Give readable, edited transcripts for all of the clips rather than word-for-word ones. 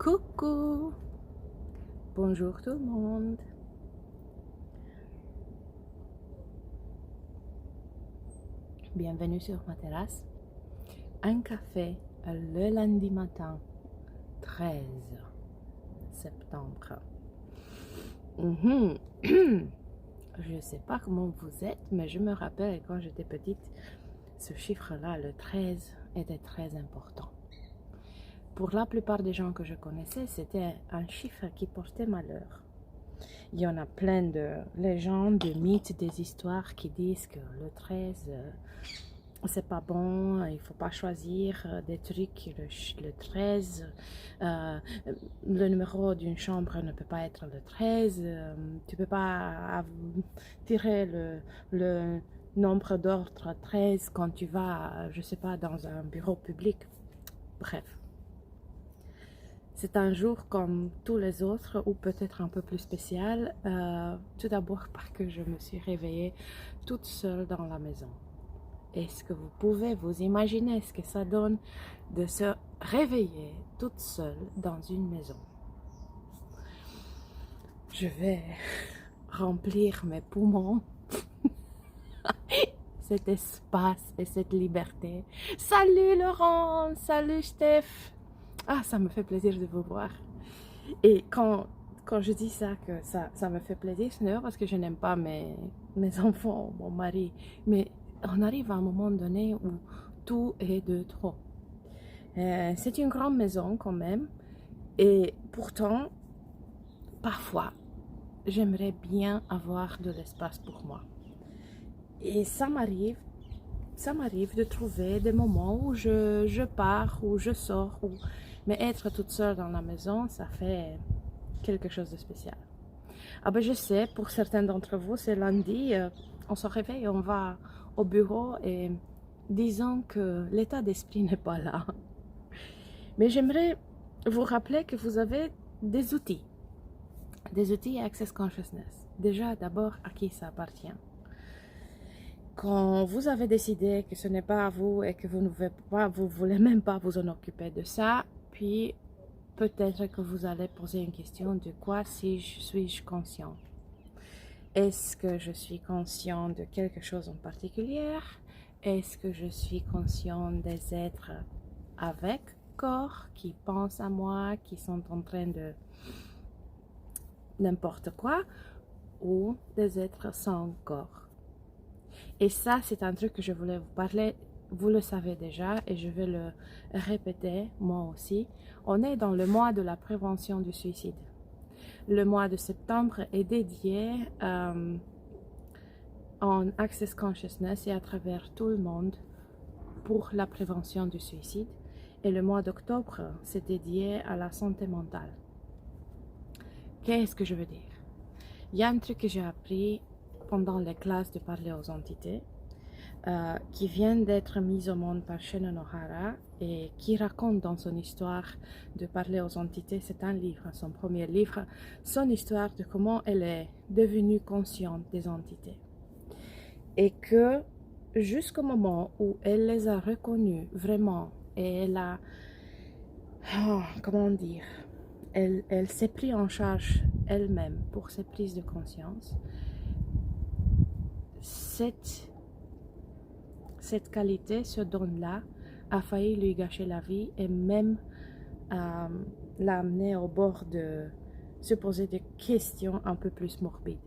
Coucou, bonjour tout le monde. Bienvenue sur ma terrasse. Un café le lundi matin, 13 septembre. Je ne sais pas comment vous êtes, mais je me rappelle quand j'étais petite, ce chiffre-là, le 13, était très important. Pour la plupart des gens que je connaissais, c'était un chiffre qui portait malheur. Il y en a plein de légendes, de mythes, des histoires qui disent que le 13, c'est pas bon, il faut pas choisir des trucs le 13. Le numéro d'une chambre ne peut pas être le 13. Tu peux pas tirer le nombre d'ordre 13 quand tu vas, je sais pas, dans un bureau public. Bref. C'est un jour comme tous les autres, ou peut-être un peu plus spécial. Tout d'abord parce que je me suis réveillée toute seule dans la maison. Est-ce que vous pouvez vous imaginer ce que ça donne de se réveiller toute seule dans une maison? Je vais remplir mes poumons, cet espace et cette liberté. Salut Laurent, salut Steph. Ah, ça me fait plaisir de vous voir. Et quand je dis ça, que ça me fait plaisir, ce n'est pas parce que je n'aime pas mes enfants, mon mari, mais on arrive à un moment donné où tout est de trop. C'est une grande maison quand même, et pourtant, parfois, j'aimerais bien avoir de l'espace pour moi. Et ça m'arrive de trouver des moments où je pars, où je sors, mais être toute seule dans la maison, ça fait quelque chose de spécial. Ah ben je sais, pour certains d'entre vous, c'est lundi, on se réveille, on va au bureau et disons que l'état d'esprit n'est pas là. Mais j'aimerais vous rappeler que vous avez des outils Access Consciousness. Déjà, d'abord, à qui ça appartient. Quand vous avez décidé que ce n'est pas à vous et que vous ne voulez même pas vous en occuper de ça, puis peut-être que vous allez poser une question de quoi suis-je conscient? Est-ce que je suis conscient de quelque chose en particulier? Est-ce que je suis conscient des êtres avec corps qui pensent à moi, qui sont en train de n'importe quoi, ou des êtres sans corps? Et ça, c'est un truc que je voulais vous parler. Vous le savez déjà et je vais le répéter moi aussi. On est dans le mois de la prévention du suicide. Le mois de septembre est dédié en Access Consciousness et à travers tout le monde pour la prévention du suicide. Et le mois d'octobre, c'est dédié à la santé mentale. Qu'est-ce que je veux dire? Il y a un truc que j'ai appris pendant les classes de parler aux entités, qui vient d'être mise au monde par Shannon O'Hara et qui raconte dans son histoire de parler aux entités, c'est un livre, son premier livre, son histoire de comment elle est devenue consciente des entités. Et que jusqu'au moment où elle les a reconnues vraiment, et elle a, comment dire, elle s'est prise en charge elle-même pour ses prises de conscience, cette qualité, ce don-là, a failli lui gâcher la vie et même l'a amené au bord de se poser des questions un peu plus morbides.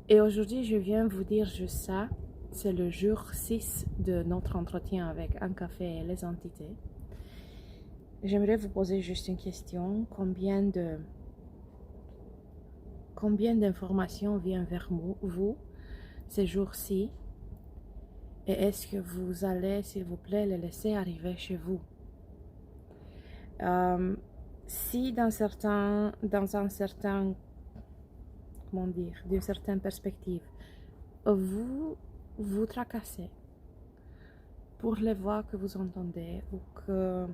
Et aujourd'hui, je viens vous dire juste ça. C'est le jour 6 de notre entretien avec Un café et les entités. J'aimerais vous poser juste une question. Combien d'informations viennent vers vous ces jours-ci? Et est-ce que vous allez, s'il vous plaît, les laisser arriver chez vous? Si dans un certain, comment dire, d'une certaine perspective, vous tracassez pour les voix que vous entendez ou que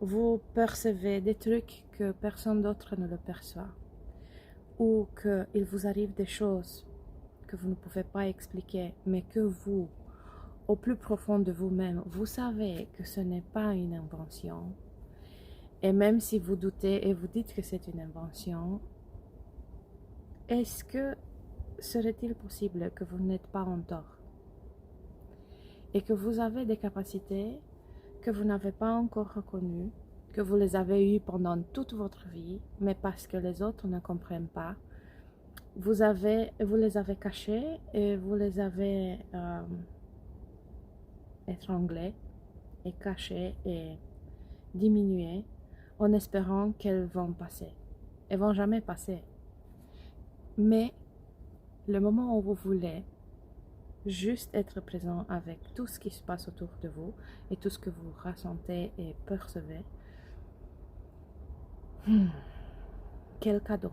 vous percevez des trucs que personne d'autre ne le perçoit, ou qu'il vous arrive des choses que vous ne pouvez pas expliquer, mais que vous, au plus profond de vous-même, vous savez que ce n'est pas une invention, Et même si vous doutez et vous dites que c'est une invention, est-ce que serait-il possible que vous n'êtes pas en tort et que vous avez des capacités que vous n'avez pas encore reconnues, que vous les avez eues pendant toute votre vie, mais parce que les autres ne comprennent pas, vous les avez cachées et vous les avez étranglées et cachées et diminuées en espérant qu'elles vont passer. Elles vont jamais passer. Mais le moment où vous voulez juste être présent avec tout ce qui se passe autour de vous et tout ce que vous ressentez et percevez, quel cadeau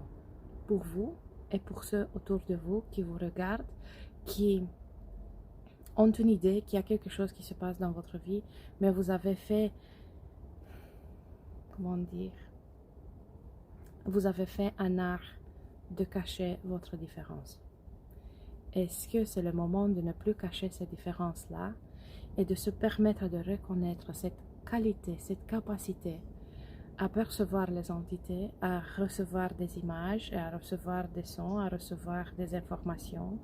pour vous et pour ceux autour de vous qui vous regardent, qui ont une idée qu'il y a quelque chose qui se passe dans votre vie, mais vous avez fait, comment dire, vous avez fait un art de cacher votre différence. Est-ce que c'est le moment de ne plus cacher ces différences-là et de se permettre de reconnaître cette qualité, cette capacité à percevoir les entités, à recevoir des images, à recevoir des sons, à recevoir des informations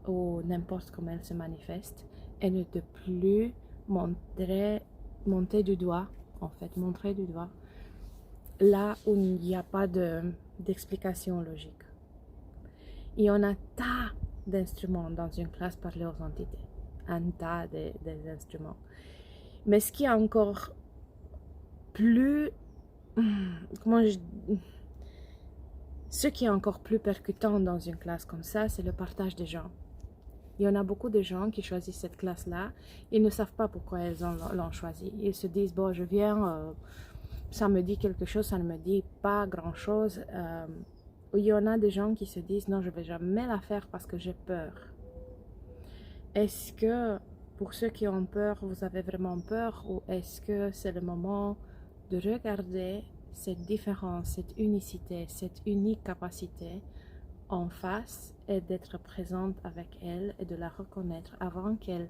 ou n'importe comment elles se manifestent et ne de plus montrer du doigt là où il n'y a pas d'explication logique. Il y en a tas d'instruments dans une classe parlée aux entités, un tas d'instruments. Mais ce qui est encore plus, ce qui est encore plus percutant dans une classe comme ça, c'est le partage des gens. Il y en a beaucoup de gens qui choisissent cette classe-là, ils ne savent pas pourquoi ils l'ont choisi. Ils se disent, bon, je viens, ça me dit quelque chose, ça ne me dit pas grand-chose. Il y en a des gens qui se disent, non, je ne vais jamais la faire parce que j'ai peur. Est-ce que, pour ceux qui ont peur, vous avez vraiment peur, ou est-ce que c'est le moment de regarder cette différence, cette unicité, cette unique capacité en face et d'être présente avec elle et de la reconnaître avant qu'elle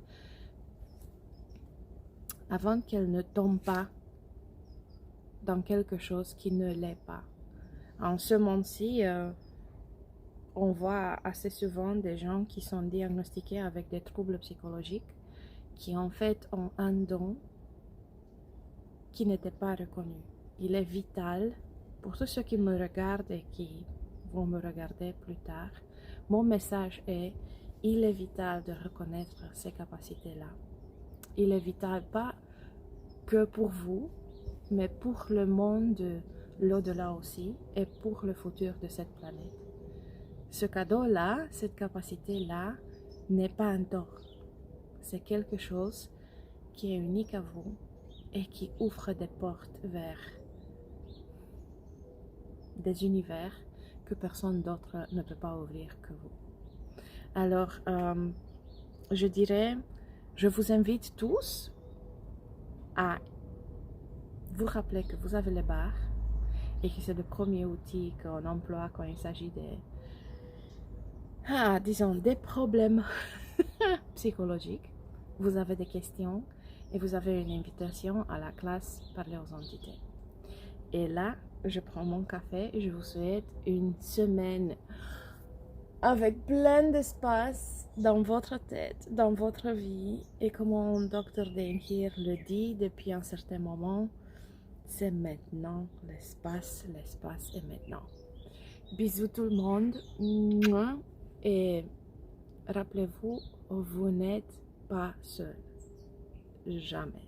ne tombe pas dans quelque chose qui ne l'est pas. En ce monde-ci, on voit assez souvent des gens qui sont diagnostiqués avec des troubles psychologiques qui en fait ont un don qui n'était pas reconnu. Il est vital pour tous ceux qui me regardent et qui vont me regarder plus tard. Mon message est, il est vital de reconnaître ces capacités-là. Il est vital pas que pour vous, mais pour le monde de l'au-delà aussi et pour le futur de cette planète. Ce cadeau-là, cette capacité-là, n'est pas un tort. C'est quelque chose qui est unique à vous et qui ouvre des portes vers des univers que personne d'autre ne peut pas ouvrir que vous. Alors, je dirais, je vous invite tous à vous rappeler que vous avez les barres et que c'est le premier outil qu'on emploie quand il s'agit des problèmes psychologiques. Vous avez des questions et vous avez une invitation à la classe Parler aux entités. Et là, je prends mon café et je vous souhaite une semaine avec plein d'espace dans votre tête, dans votre vie. Et comme mon Dr. Denhir le dit depuis un certain moment, c'est maintenant, l'espace est maintenant. Bisous tout le monde. Et rappelez-vous, vous n'êtes pas seul. Jamais.